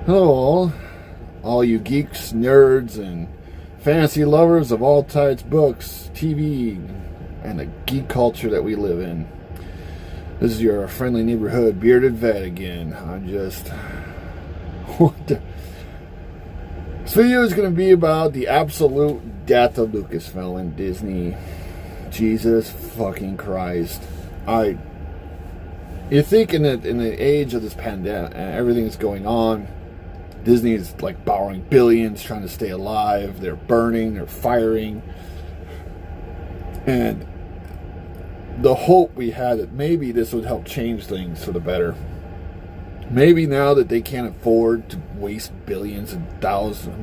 Hello, all you geeks, nerds, and fantasy lovers of all types, books, TV, and the geek culture that we live in. This is your friendly neighborhood bearded vet again. This video is going to be about the absolute death of Lucasfilm and Disney. Jesus fucking Christ. You think in the age of this pandemic and everything that's going on, Disney is like borrowing billions, trying to stay alive. They're burning, they're firing. And the hope we had that maybe this would help change things for the better. Maybe now that they can't afford to waste billions and thousands,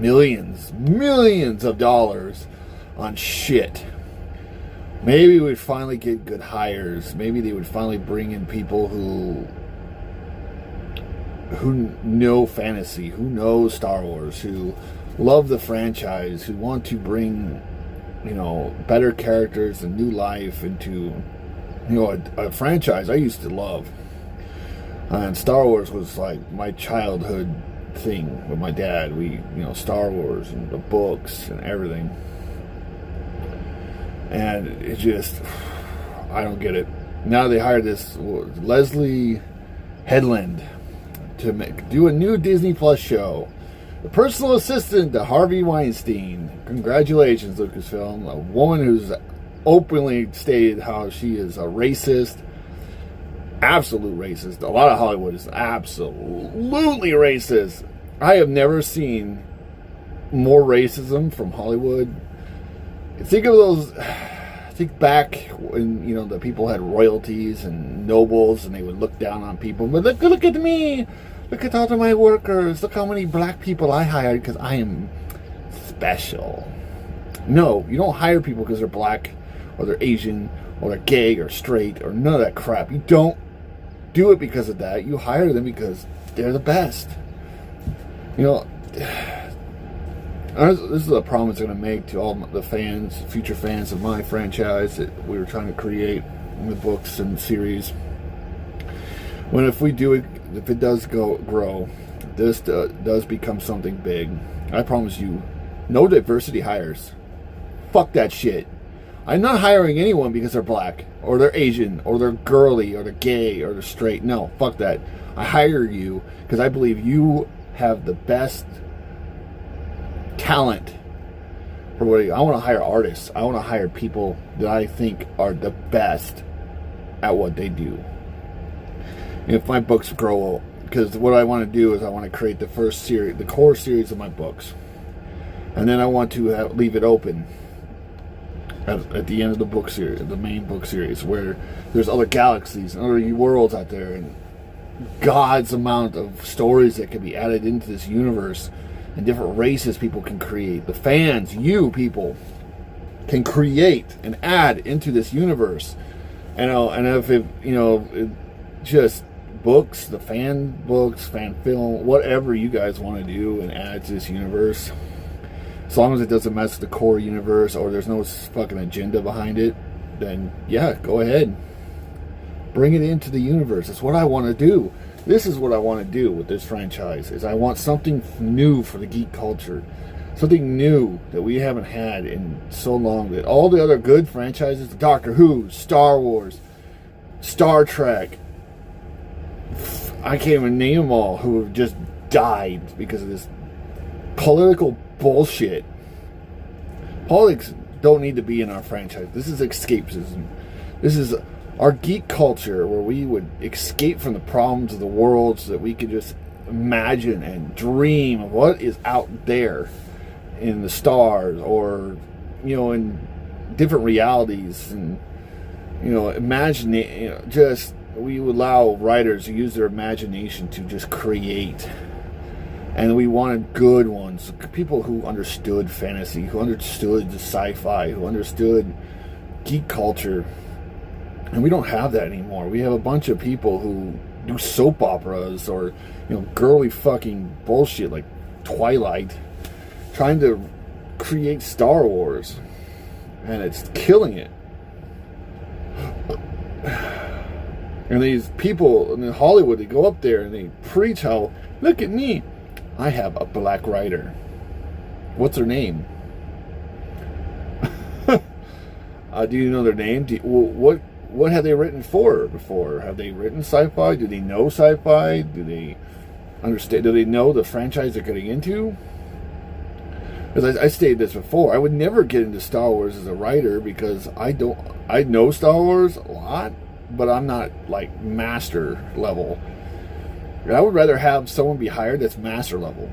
millions of dollars on shit. Maybe we'd finally get good hires. Maybe they would finally bring in people who know fantasy, who know Star Wars, who love the franchise, who want to bring, better characters and new life into, a franchise I used to love. And Star Wars was like my childhood thing with my dad. Star Wars and the books and everything. And it just, I don't get it. Now they hired this Leslie Headland to do a new Disney Plus show. The personal assistant to Harvey Weinstein. Congratulations, Lucasfilm. A woman who's openly stated how she is a racist. Absolute racist. A lot of Hollywood is absolutely racist. I have never seen more racism from Hollywood. Think back when, the people had royalties and nobles and they would look down on people. But look at me. Look at all of my workers. Look how many black people I hired because I am special. No, you don't hire people because they're black or they're Asian or they're gay or straight or none of that crap. You don't do it because of that. You hire them because they're the best. This is a promise I'm going to make to all the fans, future fans of my franchise that we were trying to create in the books and series. If it does grow, this does become something big, I promise you, no diversity hires. Fuck that shit. I'm not hiring anyone because they're black, or they're Asian, or they're girly, or they're gay, or they're straight. No, fuck that. I hire you because I believe you have the best talent for what I want to hire artists. I want to hire people that I think are the best at what they do. If my books grow, because what I want to do is I want to create the first series, the core series of my books, and then I want to leave it open at the end of the book series, the main book series, where there's other galaxies and other worlds out there, and God's amount of stories that can be added into this universe. And different races people can create. The fans, you people, can create and add into this universe. And if just books, the fan books, fan film, whatever you guys want to do and add to this universe, as long as it doesn't mess with the core universe or there's no fucking agenda behind it, then yeah, go ahead. Bring it into the universe. That's what I want to do. This is what I want to do with this franchise, is I want something new for the geek culture. Something new that we haven't had in so long. That all the other good franchises, Doctor Who, Star Wars, Star Trek, I can't even name them all, who have just died because of this political bullshit. Politics don't need to be in our franchise. This is escapism. This is our geek culture, where we would escape from the problems of the world so that we could just imagine and dream of what is out there in the stars, or in different realities, and imagine, just we would allow writers to use their imagination to just create. And we wanted good ones, people who understood fantasy, who understood the sci-fi, who understood geek culture. And we don't have that anymore. We have a bunch of people who do soap operas or, girly fucking bullshit like Twilight, trying to create Star Wars. And it's killing it. And these people in Hollywood, they go up there and they preach how, look at me, I have a black writer. What's her name? Do you know their name? What have they written for before? Have they written sci-fi? Do they know sci-fi? Do they understand? Do they know the franchise they're getting into? Because I stated this before, I would never get into Star Wars as a writer because I know Star Wars a lot, but I'm not like master level. And I would rather have someone be hired that's master level,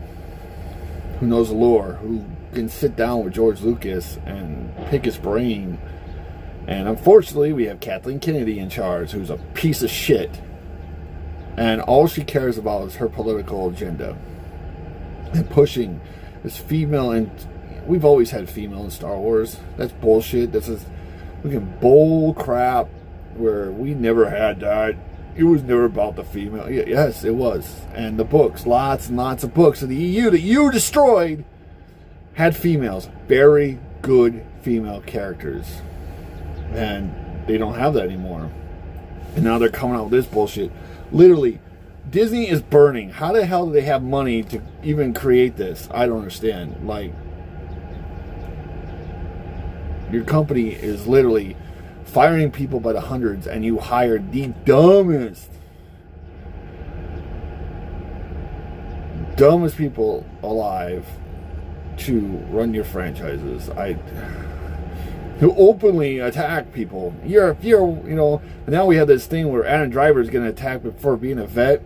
who knows the lore, who can sit down with George Lucas and pick his brain. And unfortunately, we have Kathleen Kennedy in charge, who's a piece of shit. And all she cares about is her political agenda. And pushing this female, and we've always had female in Star Wars. That's bullshit. This is fucking bull crap where we never had that. It was never about the female. Yes, it was. And the books, lots and lots of books of the EU that you destroyed had females. Very good female characters. And they don't have that anymore. And now they're coming out with this bullshit. Literally, Disney is burning. How the hell do they have money to even create this? I don't understand. Like, your company is literally firing people by the hundreds, and you hired the dumbest people alive to run your franchises. Who openly attack people. You're now we have this thing where Adam Driver is getting attacked for being a vet.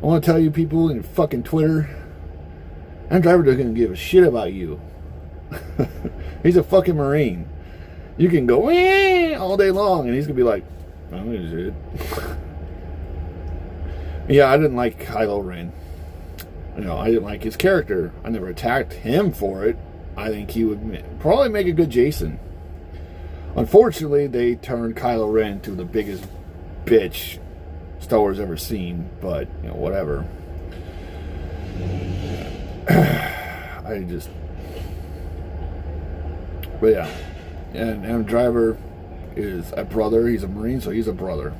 I want to tell you people in fucking Twitter, Adam Driver doesn't give a shit about you. He's a fucking Marine. You can go all day long, and he's gonna be like, I'm gonna do it. Yeah, I didn't like Kylo Ren. I didn't like his character. I never attacked him for it. I think he would probably make a good Jason. Unfortunately, they turned Kylo Ren into the biggest bitch Star Wars ever seen, but, whatever. But yeah. And Adam Driver is a brother. He's a Marine, so he's a brother.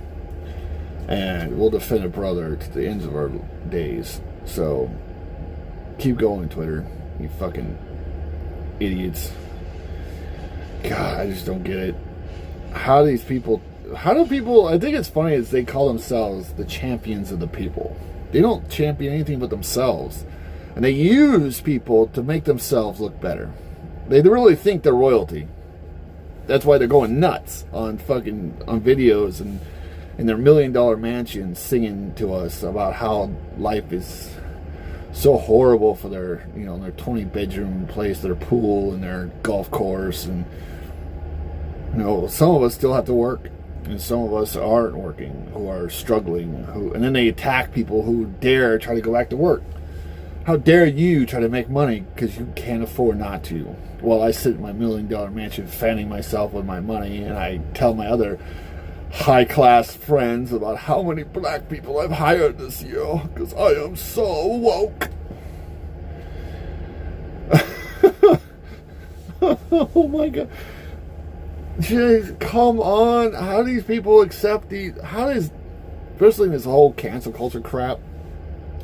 And we'll defend a brother to the ends of our days. So, keep going, Twitter. You fucking idiots. God, I just don't get it. How do people, I think it's funny is they call themselves the champions of the people. They don't champion anything but themselves. And they use people to make themselves look better. They really think they're royalty. That's why they're going nuts on videos and in their $1 million mansions singing to us about how life is so horrible for their 20 bedroom place, their pool and their golf course. And some of us still have to work, and some of us aren't working, who are struggling, and then they attack people who dare try to go back to work. How dare you try to make money because you can't afford not to? While I sit in my $1 million mansion fanning myself with my money, and I tell my other high-class friends about how many black people I've hired this year because I am so woke. Oh my God. Jeez, come on. How do these people accept especially this whole cancel culture crap?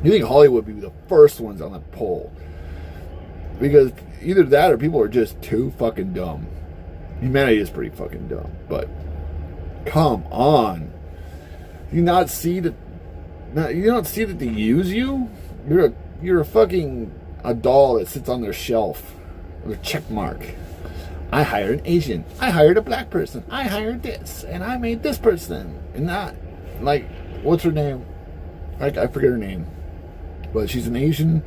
You think Hollywood would be the first ones on the pole? Because either that or people are just too fucking dumb. Humanity is pretty fucking dumb, but come on. Do you not see that? You don't see that they use you? You're a fucking doll that sits on their shelf with a check mark. I hired an Asian. I hired a black person. I hired this, and I made this person, and not like what's her name? I forget her name, but she's an Asian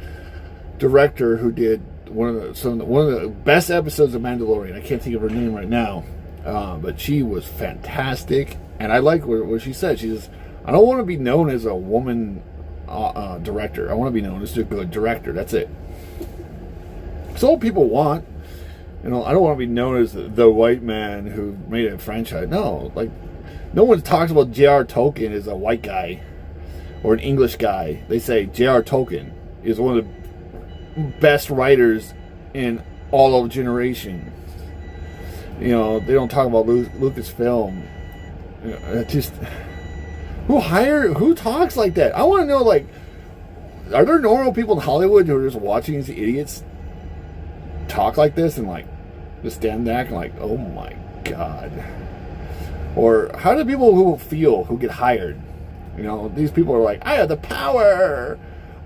director who did one of the best episodes of Mandalorian. I can't think of her name right now, but she was fantastic, and I like what she said. She says, "I don't want to be known as a woman director. I want to be known as a good director. That's it." So what people want. I don't want to be known as the white man who made a franchise. No, no one talks about J.R. Tolkien as a white guy or an English guy. They say J.R. Tolkien is one of the best writers in all of generation. They don't talk about Lucasfilm. Who talks like that? I want to know, Are there normal people in Hollywood who are just watching these idiots talk like this and like just stand back and like, oh my God? Or how do people who feel, who get hired? You know, these people are like, I have the power.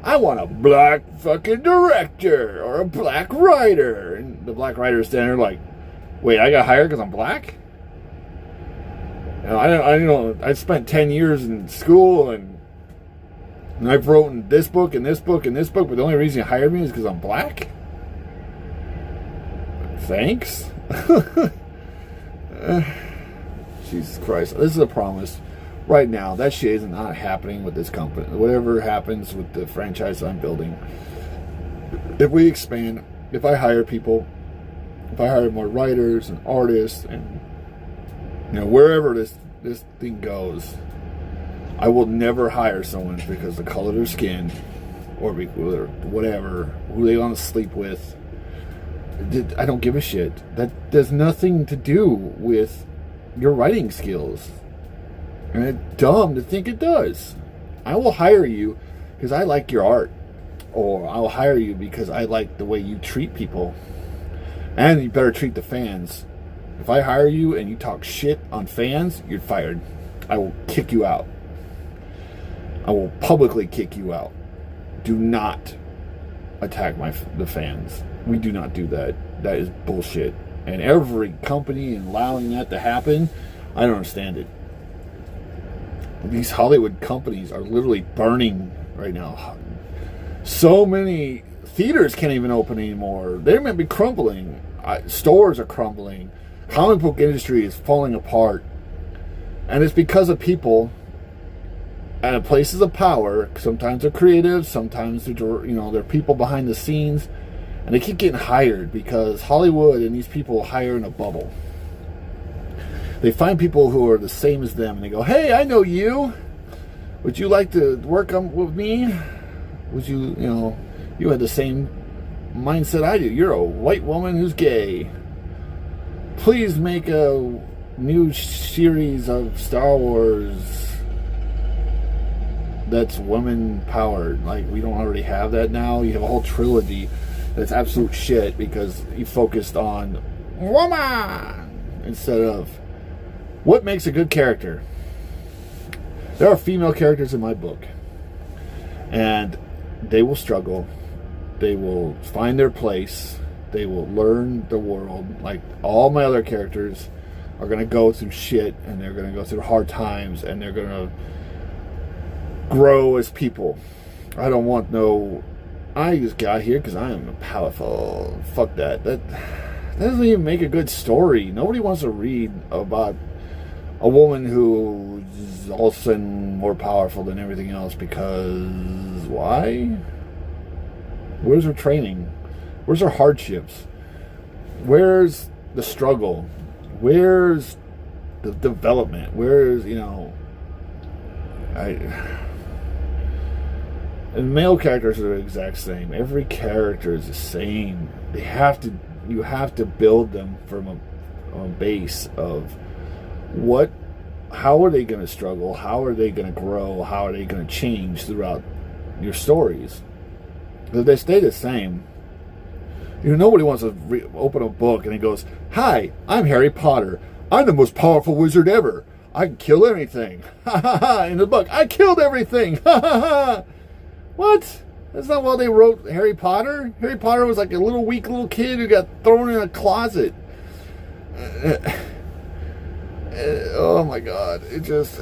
I want a black fucking director or a black writer. And the black writer is standing there like, wait, I got hired because I'm black? You know, I spent 10 years in school and I've written this book and this book and this book, but the only reason you hired me is because I'm black? Thanks? Jesus Christ. This is a promise. Right now, that shit is not happening with this company. Whatever happens with the franchise I'm building, if we expand, if I hire people, if I hire more writers and artists and, you know, wherever this thing goes, I will never hire someone because the color of their skin or whatever, who they want to sleep with. I don't give a shit. That does nothing to do with your writing skills. And it's dumb to think it does. I will hire you because I like your art. Or I'll hire you because I like the way you treat people. And you better treat the fans. If I hire you and you talk shit on fans, you're fired. I will kick you out. I will publicly kick you out. Do not attack the fans. We do not do that. That is bullshit. And every company allowing that to happen, I don't understand it. These Hollywood companies are literally burning right now. So many theaters can't even open anymore. They might be crumbling. Stores are crumbling. Comic book industry is falling apart. And it's because of people at places of power. Sometimes they're creative, sometimes they're people behind the scenes, and they keep getting hired because Hollywood and these people hire in a bubble. They find people who are the same as them and they go, hey, I know you. Would you like to work with me? Would you, you had the same mindset I do. You're a white woman who's gay. Please make a new series of Star Wars that's women powered. Like, we don't already have that now. You have a whole trilogy that's absolute shit because you focused on woman instead of what makes a good character. There are female characters in my book, and they will struggle. They will find their place. They will learn the world. Like all my other characters are going to go through shit, and they're going to go through hard times, and they're going to grow as people. I don't want I just got here because I am powerful. Fuck that. That doesn't even make a good story. Nobody wants to read about a woman who is all of a sudden more powerful than everything else because why? Where's her training? Where's her hardships? Where's the struggle? Where's the development? Where's, and male characters are the exact same. Every character is the same. You have to build them from a base of how are they going to struggle? How are they going to grow? How are they going to change throughout your stories? If they stay the same, nobody wants to open a book and it goes, hi, I'm Harry Potter. I'm the most powerful wizard ever. I can kill anything. Ha ha ha. In the book, I killed everything. Ha ha ha. What? That's not why they wrote Harry Potter. Harry Potter was like a weak little kid who got thrown in a closet. Oh my God. It just...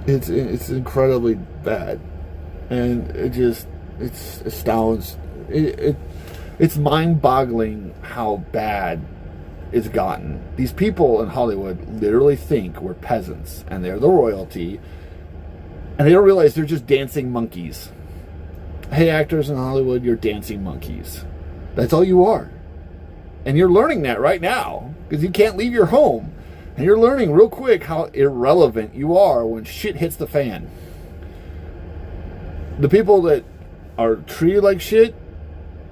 It's incredibly bad. And it's astounds. It's mind-boggling how bad it's gotten. These people in Hollywood literally think we're peasants and they're the royalty, and they don't realize they're just dancing monkeys. Hey, actors in Hollywood, you're dancing monkeys. That's all you are. And you're learning that right now because you can't leave your home. And you're learning real quick how irrelevant you are when shit hits the fan. The people that are treated like shit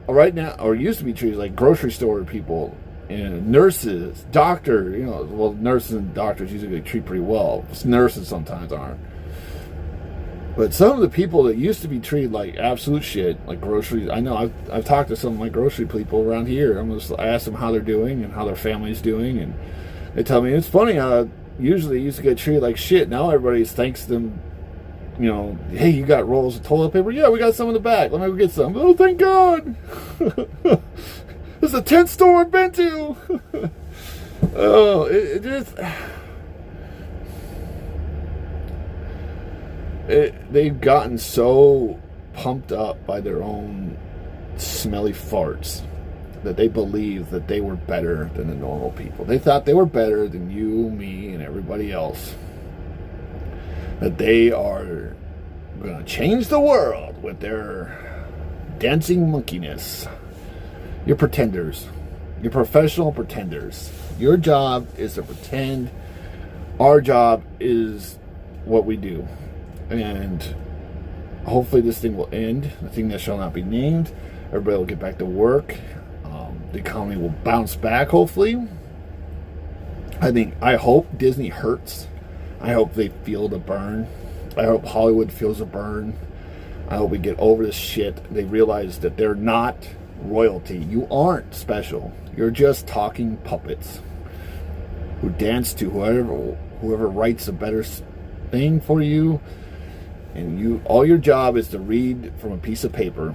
right now, or used to be treated like grocery store people, and nurses, doctors, nurses and doctors usually treat pretty well. Nurses sometimes aren't. But some of the people that used to be treated like absolute shit, like groceries, I know I've talked to some of my grocery people around here. I ask them how they're doing and how their family's doing, and they tell me it's funny how usually used to get treated like shit. Now everybody thanks them. You know, hey, you got rolls of toilet paper? Yeah, we got some in the back. Let me go get some. Oh, thank God. This is a 10th store I've been to. Oh, it just... they've gotten so pumped up by their own smelly farts that they believe that they were better than the normal people. They thought they were better than you, me, and everybody else. That they are going to change the world with their dancing monkeyness. You're pretenders. You're professional pretenders. Your job is to pretend. Our job is what we do. And hopefully this thing will end. The thing that shall not be named. Everybody will get back to work. The economy will bounce back, hopefully. I hope Disney hurts. I hope they feel the burn. I hope Hollywood feels the burn. I hope we get over this shit. They realize that they're not royalty. You aren't special. You're just talking puppets who dance to whoever writes a better thing for you. And all your job is to read from a piece of paper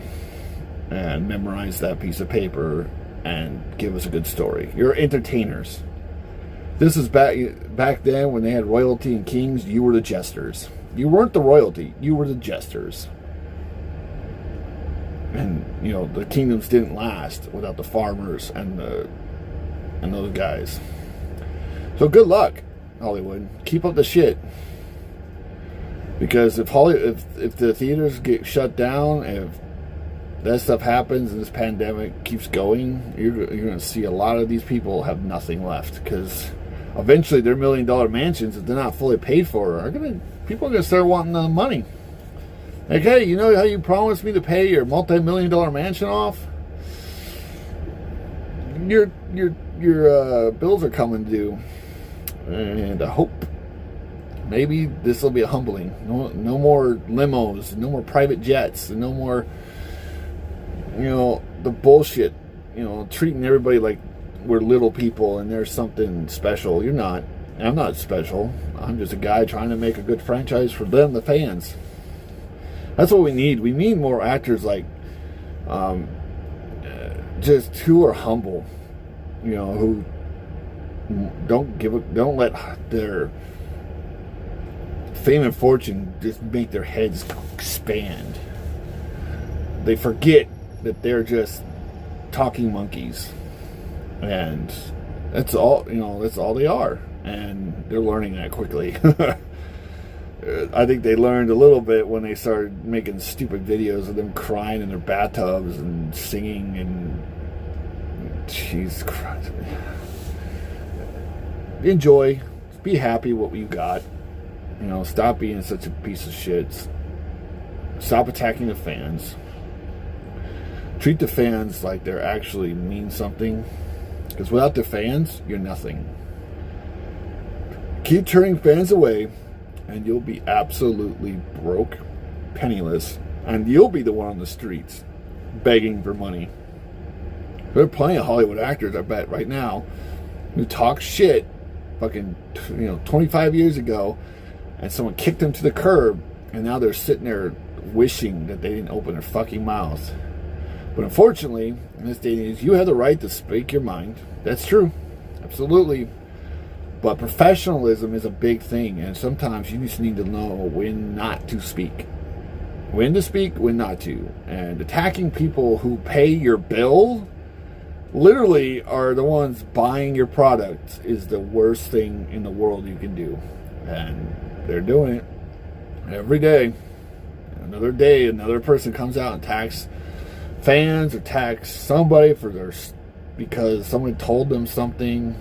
and memorize that piece of paper and give us a good story. You're entertainers. This is back then when they had royalty and kings. You were the jesters. You weren't the royalty. You were the jesters. And you know the kingdoms didn't last without the farmers and those guys. So good luck, Hollywood. Keep up the shit. Because if the theaters get shut down, if that stuff happens and this pandemic keeps going, you're going to see a lot of these people have nothing left. Because eventually their $1 million mansions, if they're not fully paid for, people are going to start wanting the money. Like, hey, you know how you promised me to pay your multi-million-dollar mansion off? Your bills are coming due. And I hope maybe this will be a humbling. No more limos, no more private jets, and no more, the bullshit, treating everybody like we're little people and there's something special. You're not. I'm not special. I'm just a guy trying to make a good franchise for them, the fans. That's what we need. We need more actors like, just who are humble, who don't let their fame and fortune just make their heads expand. They forget that they're just talking monkeys, and that's all. That's all they are, and they're learning that quickly. I think they learned a little bit when they started making stupid videos of them crying in their bathtubs and singing, and Jesus Christ. Enjoy. Be happy what you got. Stop being such a piece of shit. Stop attacking the fans. Treat the fans like they're actually mean something. Because without the fans, you're nothing. Keep turning fans away, and you'll be absolutely broke, penniless, and you'll be the one on the streets begging for money. There are plenty of Hollywood actors, I bet, right now, who talk shit fucking 25 years ago, and someone kicked them to the curb, and now they're sitting there wishing that they didn't open their fucking mouth. But unfortunately, in this day and age, you have the right to speak your mind. That's true. Absolutely. But professionalism is a big thing, and sometimes you just need to know when not to speak. When to speak, when not to. And attacking people who pay your bill, literally are the ones buying your product, is the worst thing in the world you can do. And they're doing it every day. Another day, another person comes out and attacks fans or attacks somebody because someone told them something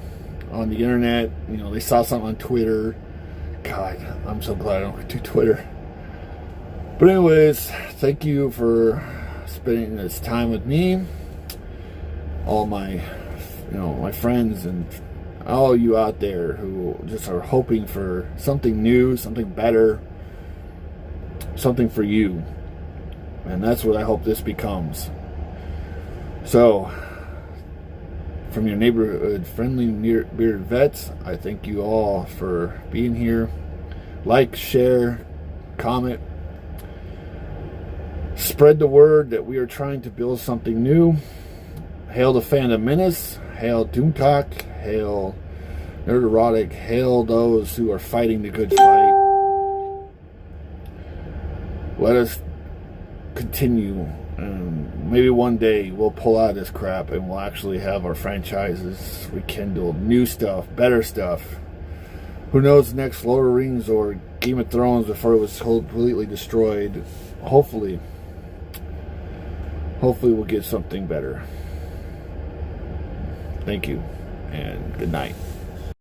on the internet. They saw something on Twitter. God, I'm so glad I don't do Twitter. But anyways, thank you for spending this time with me. All my, my friends and all you out there who just are hoping for something new, something better. something for you. And that's what I hope this becomes. So, from your neighborhood friendly bearded vets, I thank you all for being here. Like, share, comment. Spread the word that we are trying to build something new. Hail the Phantom Menace. Hail Doomtalk. Hail Nerderotic. Hail those who are fighting the good fight. Let us continue. Maybe one day we'll pull out of this crap and we'll actually have our franchises rekindled. New stuff. Better stuff. Who knows, next Lord of the Rings or Game of Thrones before it was completely destroyed. Hopefully we'll get something better. Thank you, and good night.